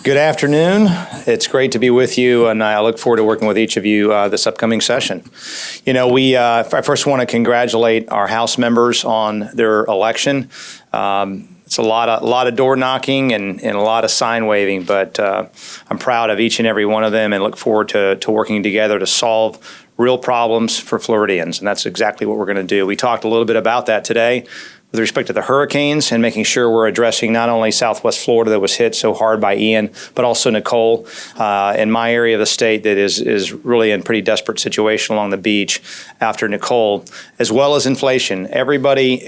Good afternoon. It's great to be with you, and I look forward to working with each of you this upcoming session. You know, I first want to congratulate our House members on their election. It's a lot of door knocking and a lot of sign waving, but I'm proud of each and every one of them and look forward to working together to solve real problems for Floridians, and that's exactly what we're going to do. We talked a little bit about that today with respect to the hurricanes and making sure we're addressing not only Southwest Florida that was hit so hard by Ian, but also Nicole in my area of the state that is really in a pretty desperate situation along the beach after Nicole, as well as inflation. Everybody,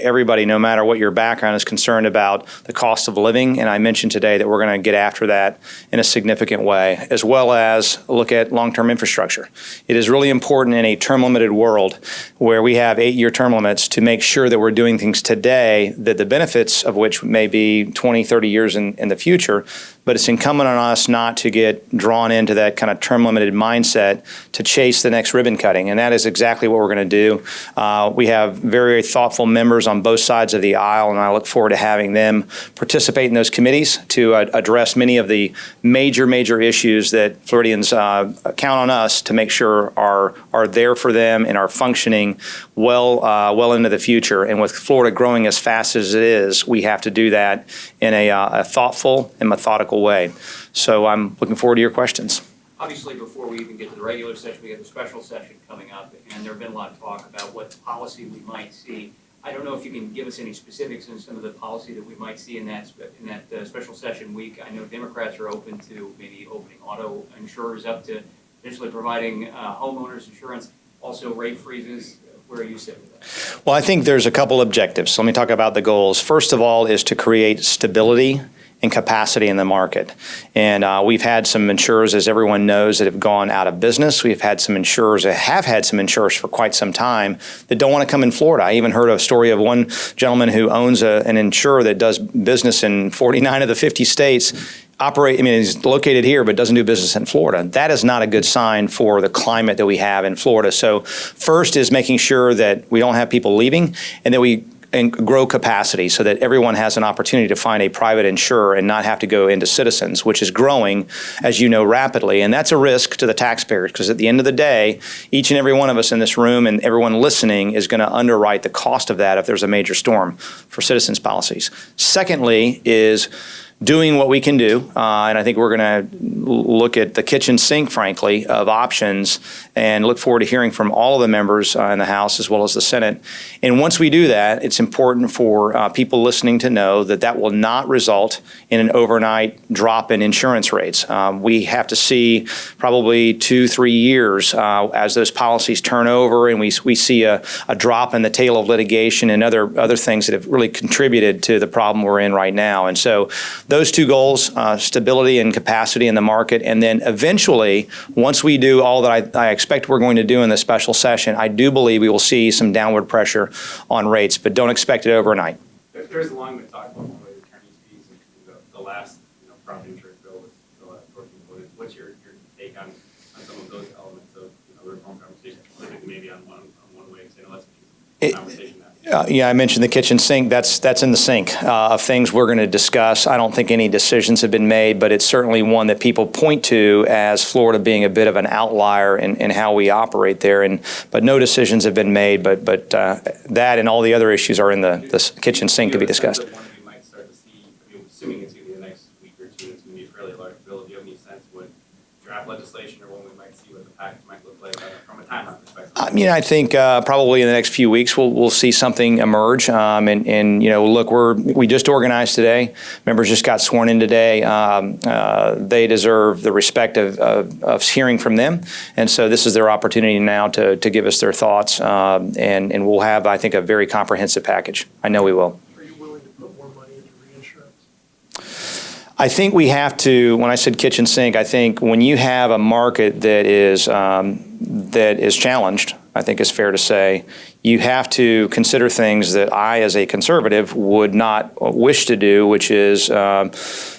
no matter what your background, is concerned about the cost of living, and I mentioned today that we're going to get after that in a significant way, as well as look at long-term infrastructure. It is really important in a term-limited world where we have 8-year term limits to make sure that we're doing things today that the benefits of which may be 20, 30 years in the future, but it's incumbent on us not to get drawn into that kind of term-limited mindset to chase the next ribbon cutting, and that is exactly what we're going to do. We have very thoughtful members on both sides of the aisle, and I look forward to having them participate in those committees to address many of the major issues that Floridians count on us to make sure are there for them and are functioning well into the future. And with Florida growing as fast as it is, we have to do that in a thoughtful and methodical way. So I'm looking forward to your questions. Obviously, before we even get to the regular session, we have the special session coming up, and there have been a lot of talk about what policy we might see. I don't know if you can give us any specifics on some of the policy that we might see in that special session week. I know Democrats are open to maybe opening auto insurers up to potentially providing homeowners insurance, also rate freezes. Where are you sitting with that? Well, I think there's a couple objectives. Let me talk about the goals. First of all is to create stability and capacity in the market. And we've had some insurers, as everyone knows, that have gone out of business. We've had some insurers that have had some insurers for quite some time that don't want to come in Florida. I even heard a story of one gentleman who owns an insurer that does business in 49 of the 50 states. He's located here, but doesn't do business in Florida. That is not a good sign for the climate that we have in Florida. So first is making sure that we don't have people leaving and that we grow capacity so that everyone has an opportunity to find a private insurer and not have to go into Citizens, which is growing, as you know, rapidly. And that's a risk to the taxpayers because at the end of the day, each and every one of us in this room and everyone listening is going to underwrite the cost of that if there's a major storm for Citizens policies. Secondly is doing what we can do, and I think we're going to look at the kitchen sink, frankly, of options and look forward to hearing from all of the members in the House as well as the Senate. And once we do that, it's important for people listening to know that that will not result in an overnight drop in insurance rates. We have to see probably 2-3 years as those policies turn over and we see a drop in the tail of litigation and other things that have really contributed to the problem we're in right now. And so those two goals, stability and capacity in the market, and then eventually, once we do all that I expect we're going to do in this special session, I do believe we will see some downward pressure on rates, but don't expect it overnight. There's long been talk about one way attorney's fees. The last property insurance bill was working with. What's your take on some of those elements of the reform conversation, specifically maybe on one way? Because I know that's a conversation. Yeah, I mentioned the kitchen sink. That's in the sink of things we're going to discuss. I don't think any decisions have been made, but it's certainly one that people point to as Florida being a bit of an outlier in how we operate there. But no decisions have been made. But that and all the other issues are in the kitchen sink to be discussed. One we might start to see, assuming it's going to be the next week or two, it's going to be a fairly large bill. Do you have any sense what draft legislation or when we might see what the package might look like from a timeline perspective? I think probably in the next few weeks we'll see something emerge. Look, we just organized today. Members just got sworn in today. They deserve the respect of hearing from them, and so this is their opportunity now to give us their thoughts. And we'll have, I think, a very comprehensive package. I know we will. Are you willing to put more money into reinsurance? I think we have to. When I said kitchen sink, I think when you have a market that is challenged, I think it's fair to say, you have to consider things that I, as a conservative, would not wish to do, which is put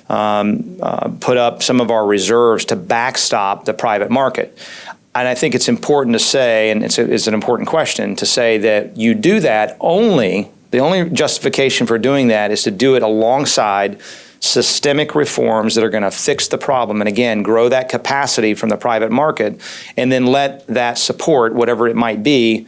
up some of our reserves to backstop the private market. And I think it's important to say, and it's an important question, to say that you do that only, the only justification for doing that is to do it alongside systemic reforms that are going to fix the problem, and again, grow that capacity from the private market, and then let that support, whatever it might be,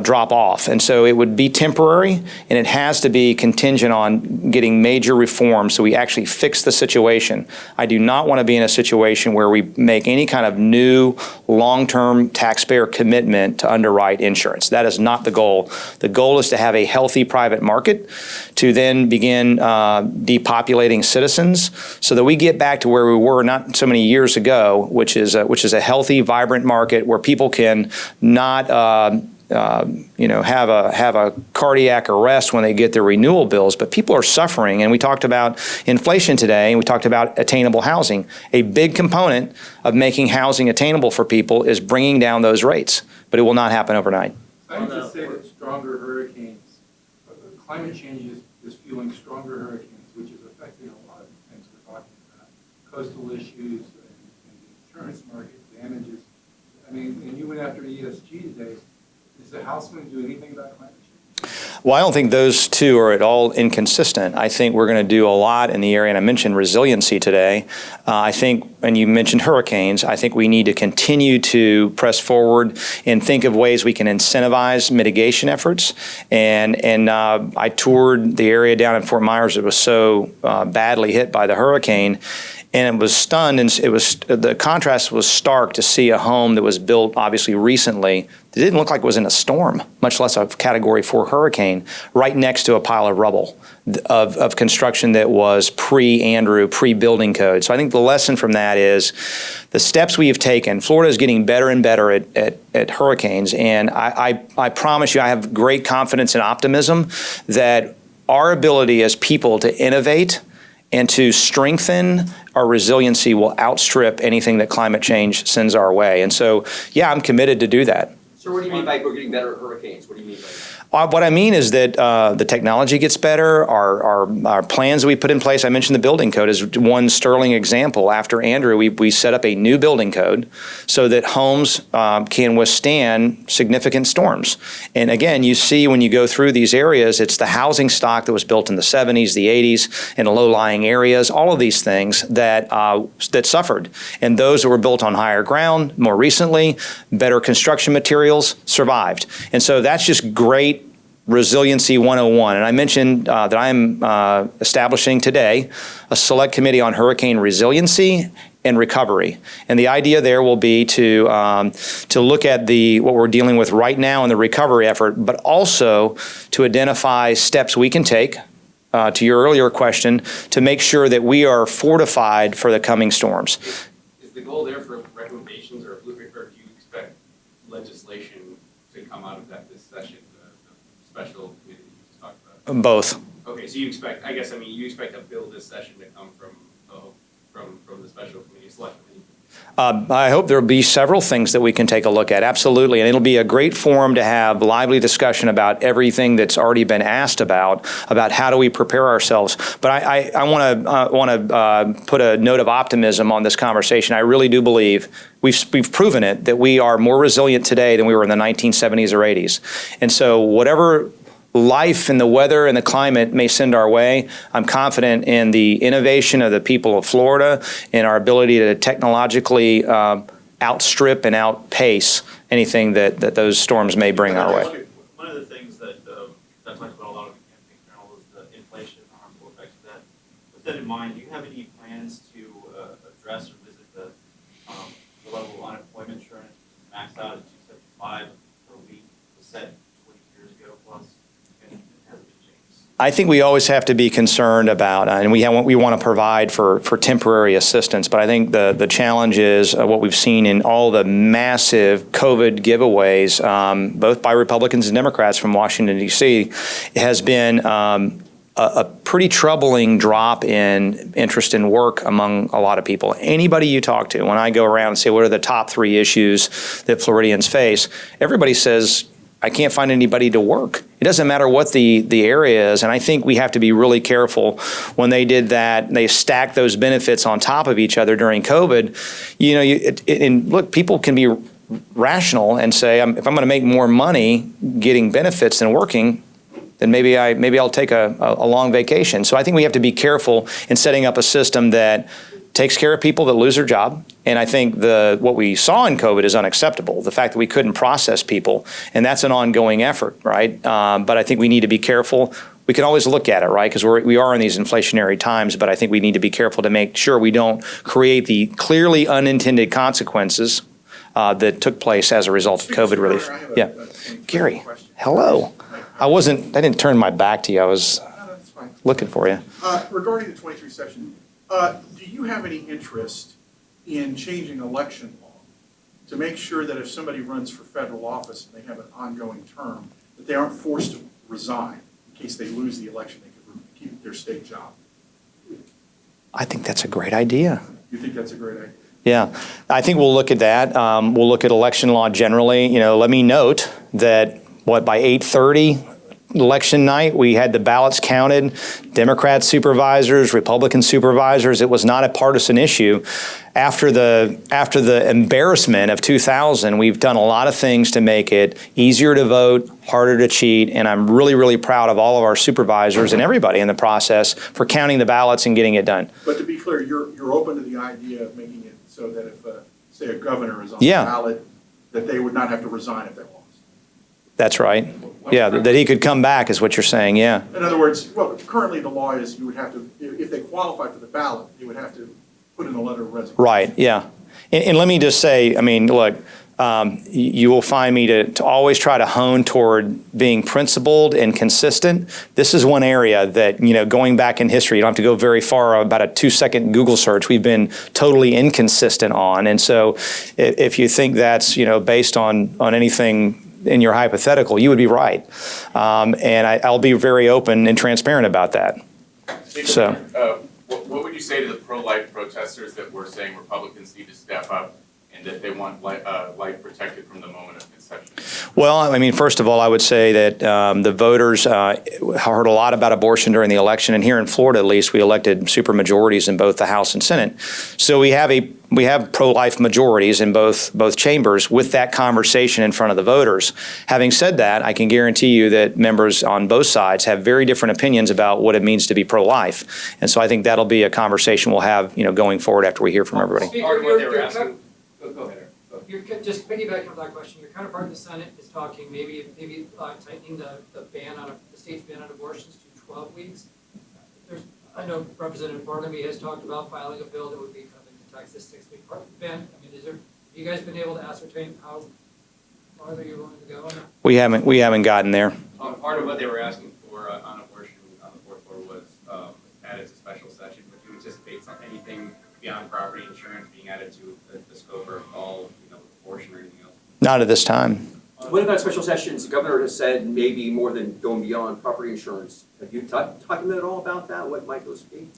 drop off. And so it would be temporary, and it has to be contingent on getting major reforms so we actually fix the situation. I do not want to be in a situation where we make any kind of new long-term taxpayer commitment to underwrite insurance. That is not the goal. The goal is to have a healthy private market to then begin depopulating citizens so that we get back to where we were not so many years ago, which is a healthy, vibrant market where people can not have a cardiac arrest when they get their renewal bills, but people are suffering. And we talked about inflation today, and we talked about attainable housing. A big component of making housing attainable for people is bringing down those rates, but it will not happen overnight. Scientists say that stronger hurricanes, climate change is fueling stronger hurricanes, which is affecting a lot of things we're talking about, coastal issues and the insurance market damages. I mean, and you went after ESG today. Is the House going to do anything about climate change? Well, I don't think those two are at all inconsistent. I think we're going to do a lot in the area, and I mentioned resiliency today. I think, and you mentioned hurricanes, I think we need to continue to press forward and think of ways we can incentivize mitigation efforts. And I toured the area down in Fort Myers that was so badly hit by the hurricane, and it was stunned, and the contrast was stark to see a home that was built obviously recently. It didn't look like it was in a storm, much less a Category 4 hurricane, right next to a pile of rubble of construction that was pre-Andrew, pre-building code. So I think the lesson from that is the steps we have taken. Florida is getting better and better at hurricanes, and I promise you I have great confidence and optimism that our ability as people to innovate and to strengthen our resiliency will outstrip anything that climate change sends our way. And so, yeah, I'm committed to do that. So what do you mean by we're getting better at hurricanes? What do you mean by that? What I mean is that the technology gets better. Our plans that we put in place, I mentioned the building code is one sterling example. After Andrew, we set up a new building code so that homes can withstand significant storms. And again, you see when you go through these areas, it's the housing stock that was built in the 70s, the 80s, in low-lying areas, all of these things that suffered. And those that were built on higher ground more recently, better construction materials, survived. And so that's just great Resiliency 101. And I mentioned that I am establishing today a select committee on hurricane resiliency and recovery. And the idea there will be to look at what we're dealing with right now in the recovery effort, but also to identify steps we can take, to your earlier question, to make sure that we are fortified for the coming storms. Is the goal there for recommendations or a blueprint, or do you expect legislation to come out of this session? Special committee you just talked about? Both. Okay, so you expect a bill this session to come from the special committee, select committee? I hope there will be several things that we can take a look at, absolutely. And it'll be a great forum to have lively discussion about everything that's already been asked about how do we prepare ourselves. But I want to put a note of optimism on this conversation. I really do believe we've proven it, that we are more resilient today than we were in the 1970s or 80s. And so whatever life and the weather and the climate may send our way, I'm confident in the innovation of the people of Florida and our ability to technologically outstrip and outpace anything that those storms may bring our way. One of the things that I talked about a lot of the campaign panel was the inflation and harmful effects of that. With that in mind, do you have any plans to address or visit the level of unemployment insurance maxed out at $275 per week was set 20 years ago plus? I think we always have to be concerned about, and we want to provide for temporary assistance, but I think the challenge is what we've seen in all the massive COVID giveaways, both by Republicans and Democrats from Washington, D.C., has been a pretty troubling drop in interest in work among a lot of people. Anybody you talk to, when I go around and say, what are the top 3 issues that Floridians face, everybody says, I can't find anybody to work. It doesn't matter what the area is, and I think we have to be really careful when they did that. They stacked those benefits on top of each other during COVID. And look, people can be rational and say, if I'm going to make more money getting benefits than working, then maybe I'll take a long vacation. So I think we have to be careful in setting up a system that takes care of people that lose their job. And I think what we saw in COVID is unacceptable. The fact that we couldn't process people, and that's an ongoing effort, right? But I think we need to be careful. We can always look at it, right? Because we are in these inflationary times, but I think we need to be careful to make sure we don't create the clearly unintended consequences that took place as a result of COVID relief. Yeah. Gary, hello. I didn't turn my back to you. I was looking for you. Regarding the 23 section, do you have any interest in changing election law to make sure that if somebody runs for federal office and they have an ongoing term, that they aren't forced to resign in case they lose the election, they could keep their state job? I think that's a great idea. You think that's a great idea? Yeah, I think we'll look at that. We'll look at election law generally. Let me note that by 8:30 election night, we had the ballots counted, Democrat supervisors, Republican supervisors. It was not a partisan issue. After the embarrassment of 2000, we've done a lot of things to make it easier to vote, harder to cheat, and I'm really, really proud of all of our supervisors and everybody in the process for counting the ballots and getting it done. But to be clear, you're open to the idea of making it so that if, say, a governor is on the ballot, that they would not have to resign if they lost. That's right. Yeah, that he could come back is what you're saying, yeah. In other words, well, currently the law is you would have to, if they qualify for the ballot, they would have to put in a letter of resignation. Right, yeah. And let me just say, I mean, look, you will find me to always try to hone toward being principled and consistent. This is one area that, going back in history, you don't have to go very far, about a 2-second Google search, we've been totally inconsistent on. And so if you think that's, based on anything in your hypothetical, you would be right. And I'll be very open and transparent about that. So, what would you say to the pro-life protesters that were saying Republicans need to step up and that they want life protected from the moment of conception? Well, I mean, first of all, I would say that the voters heard a lot about abortion during the election, and here in Florida, at least, we elected supermajorities in both the House and Senate. So we have pro-life majorities in both chambers with that conversation in front of the voters. Having said that, I can guarantee you that members on both sides have very different opinions about what it means to be pro-life, and so I think that'll be a conversation we'll have, going forward after we hear from everybody. Speaker, Go ahead, Eric. you're just piggybacking on that question. Your counterpart in the Senate is talking maybe tightening the ban on the state's ban on abortions to 12 weeks. I know Representative Barnaby has talked about filing a bill that would be kind of protects this 6-week ban. I mean, have you guys been able to ascertain how far you're willing to go on that? We haven't gotten there. Part of what they were asking for on abortion on the fourth floor was added to special session. But do you anticipate anything beyond property insurance being added to the scope or all, abortion or anything else? Not at this time. What about special sessions? The governor has said maybe more than going beyond property insurance. Have you talked to them at all about that? What might those be?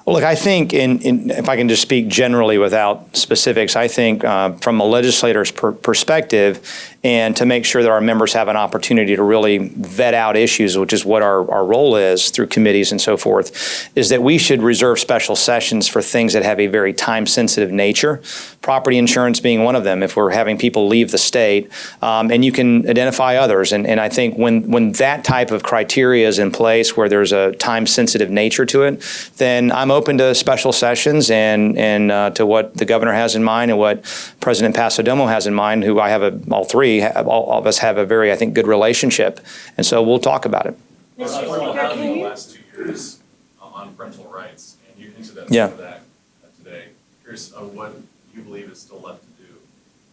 Well, look, I think, if I can just speak generally without specifics, I think from a legislator's perspective, and to make sure that our members have an opportunity to really vet out issues, which is what our role is through committees and so forth, is that we should reserve special sessions for things that have a very time-sensitive nature, property insurance being one of them, if we're having people leave the state, and you can identify others. And I think when that type of criteria is in place where there's a time-sensitive nature to it, then I'm open to special sessions and to what the governor has in mind and what President Pasadomo has in mind, who I have all of us have a very, I think, good relationship. And so we'll talk about it. Mr. Speaker, can you? The last 2 years on parental rights, and you hinted at Yeah. some of that today. Curious what you believe is still left to do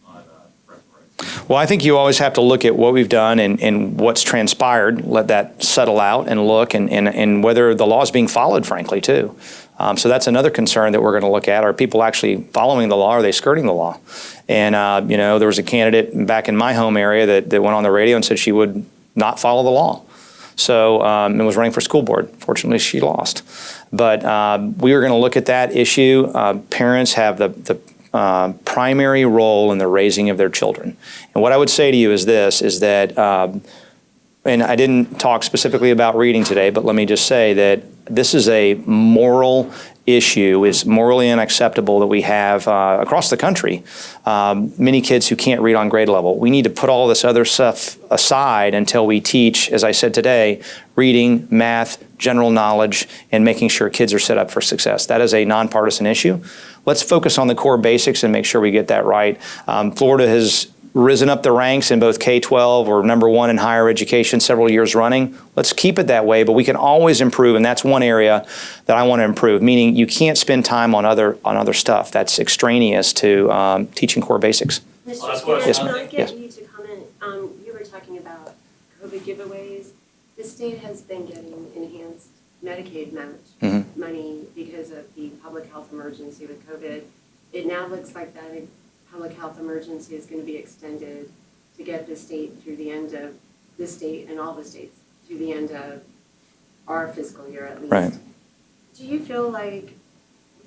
on parental rights. Well, I think you always have to look at what we've done and what's transpired, let that settle out and look, and whether the law is being followed, frankly, too. So that's another concern that we're going to look at. Are people actually following the law? Are they skirting the law? And, there was a candidate back in my home area that went on the radio and said she would not follow the law. So, and was running for school board. Fortunately, she lost. But we are going to look at that issue. Parents have the primary role in the raising of their children. And what I would say to you is this, is that and I didn't talk specifically about reading today, but let me just say that this is a moral issue. Is morally unacceptable that we have across the country many kids who can't read on grade level. We need to put all this other stuff aside until we teach, as I said today, reading, math, general knowledge, and making sure kids are set up for success. That is a nonpartisan issue. Let's focus on the core basics and make sure we get that right. Florida has risen up the ranks in both K-12 or #1 in higher education several years running. Let's keep it that way, but we can always improve, and that's one area that I want to improve, meaning you can't spend time on other stuff that's extraneous to teaching core basics. Mr. Last Speaker, question. can I get Yes. you to comment? You were talking about COVID giveaways. The state has been getting enhanced Medicaid match money because of the public health emergency with COVID. It now looks like that public health emergency is going to be extended to get the state through the end of the state and all the states through the end of our fiscal year at least. Right. Do you feel like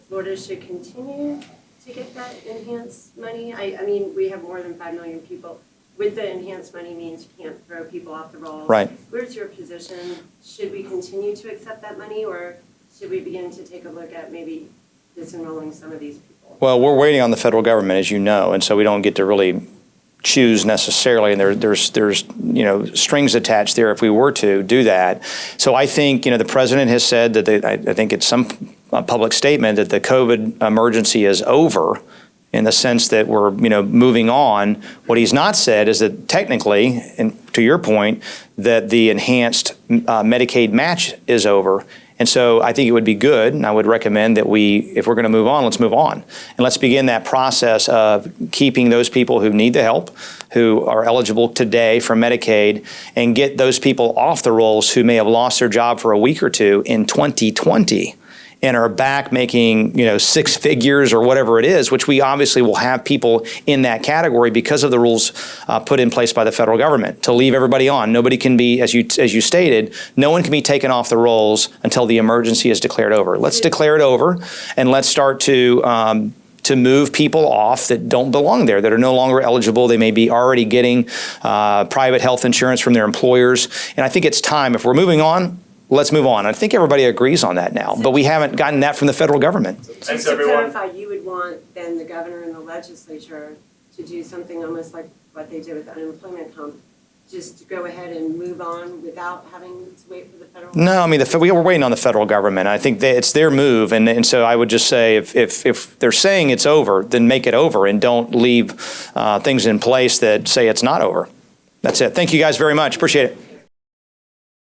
Florida should continue to get that enhanced money? I mean, we have more than 5 million people. With the enhanced money means you can't throw people off the rolls. Right. Where's your position? Should we continue to accept that money, or should we begin to take a look at maybe disenrolling some of these people? Well, we're waiting on the federal government, as you know, and so we don't get to really choose necessarily, and there's strings attached there if we were to do that. So I think the president has said that I think it's some public statement that the COVID emergency is over, in the sense that we're moving on. What he's not said is that technically, and to your point, that the enhanced Medicaid match is over. And so I think it would be good, and I would recommend that if we're going to move on, let's move on. And let's begin that process of keeping those people who need the help, who are eligible today for Medicaid, and get those people off the rolls who may have lost their job for a week or two in 2020 and are back making, 6 figures or whatever it is, which we obviously will have people in that category because of the rules put in place by the federal government to leave everybody on. Nobody can be, as you stated, no one can be taken off the rolls until the emergency is declared over. Let's declare it over, and let's start to move people off that don't belong there, that are no longer eligible. They may be already getting private health insurance from their employers. And I think it's time, if we're moving on, let's move on. I think everybody agrees on that now, but we haven't gotten that from the federal government. Thanks, To everyone. clarify, you would want then the governor and the legislature to do something almost like what they did with the unemployment comp, just to go ahead and move on without having to wait for the federal? No, I mean, we're waiting on the federal government. I think it's their move, and so I would just say if they're saying it's over, then make it over, and don't leave things in place that say it's not over. That's it. Thank you guys very much. Appreciate it.